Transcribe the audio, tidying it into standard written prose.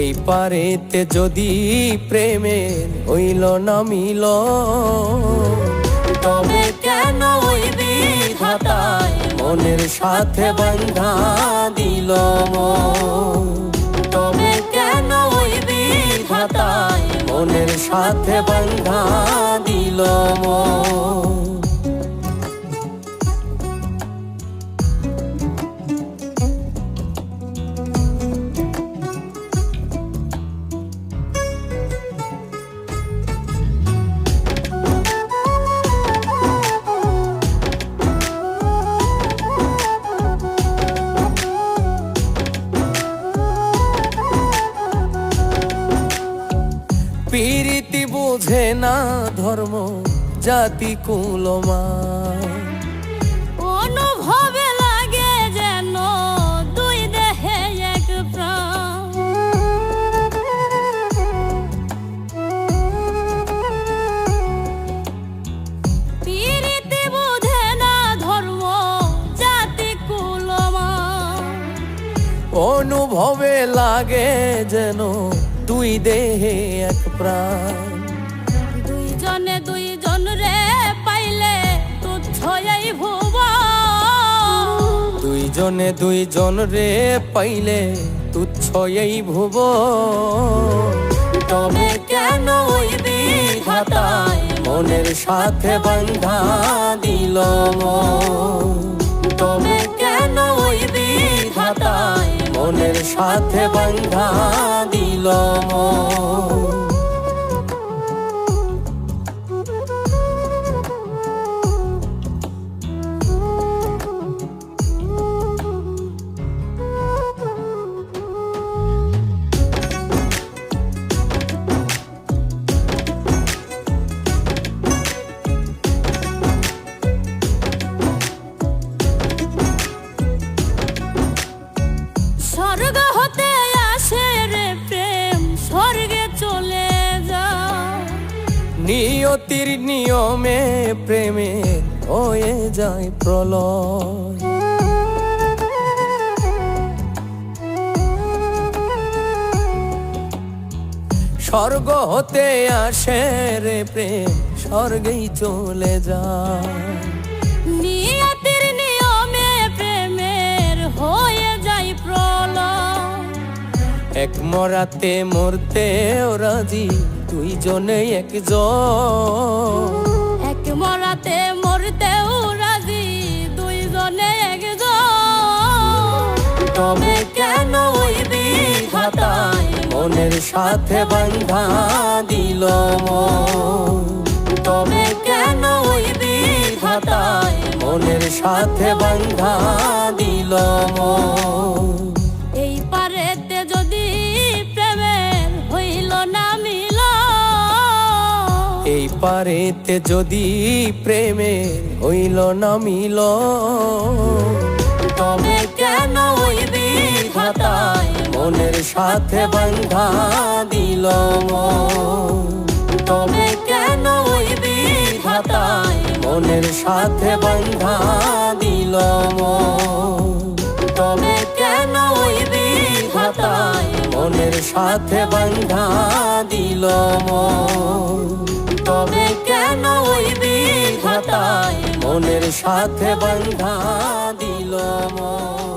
এই পারেতে যদি প্রেমের হইল না মিল, তবে কেন ওই বিধাতায় মনের সাথে বাঁধা দিল মন। তবে কেন ওই বিধাতায় মনের সাথে বাঁধা দিল মন। প্রীতি বুঝে না ধর্ম জাতি কুলমান, অনুভবে লাগে যেন দুই দেহে এক প্রাণ। প্রীতি বুঝে না ধর্ম জাতি কুলমান, অনুভবে লাগে যেন দুই দেহে এক প্রাণ। দুইজনে দুইজন রে পাইলে তুচ্ছ এই ভুবন। দুইজনে দুইজন রে পাইলে তুচ্ছ এই ভুবন। তবে কেন ওই বিধাতায় মনের সাথে বাঁধা দিল মন। তবে কেন ওই বিধাতায় মনের সাথে বাঁধা দিল মন। স্বর্গ হতে আসে রে প্রেম, স্বর্গে চলে যায়। নিয়তির নিয়মে প্রেমে হয়ে যায় প্রলয়। স্বর্গ হতে আসে রে প্রেম, স্বর্গেই চলে যায়। নিয়তির নিয়মে প্রেমের হয়ে যায় প্রলয়। এক মরাতে মরতেও রাজি দুইজনে একজন। এক মরাতে মরতেও রাজি দুইজনে একজন। তবে কেন ওই বিধাতায় মনের সাথে বাঁধা দিল মন। তবে কেন ওই বিধাতায় মনের সাথে বাঁধা দিল মন। এই পারেতে যদি প্রেমের হইল না মিল, এই পারেতে যদি প্রেমের হইল না মিল, তবে কেন ওই বিধাতায় মনের সাথে বাঁধা দিল মন। তবে কেন ওই বিধাতায় মনের সাথে বাঁধা দিল মন। তবে কেন ওই বিধাতায় মনের সাথে বাঁধা দিল মন। তবে কেন ওই বিধাতায় মনের সাথে বাঁধা দিল মন।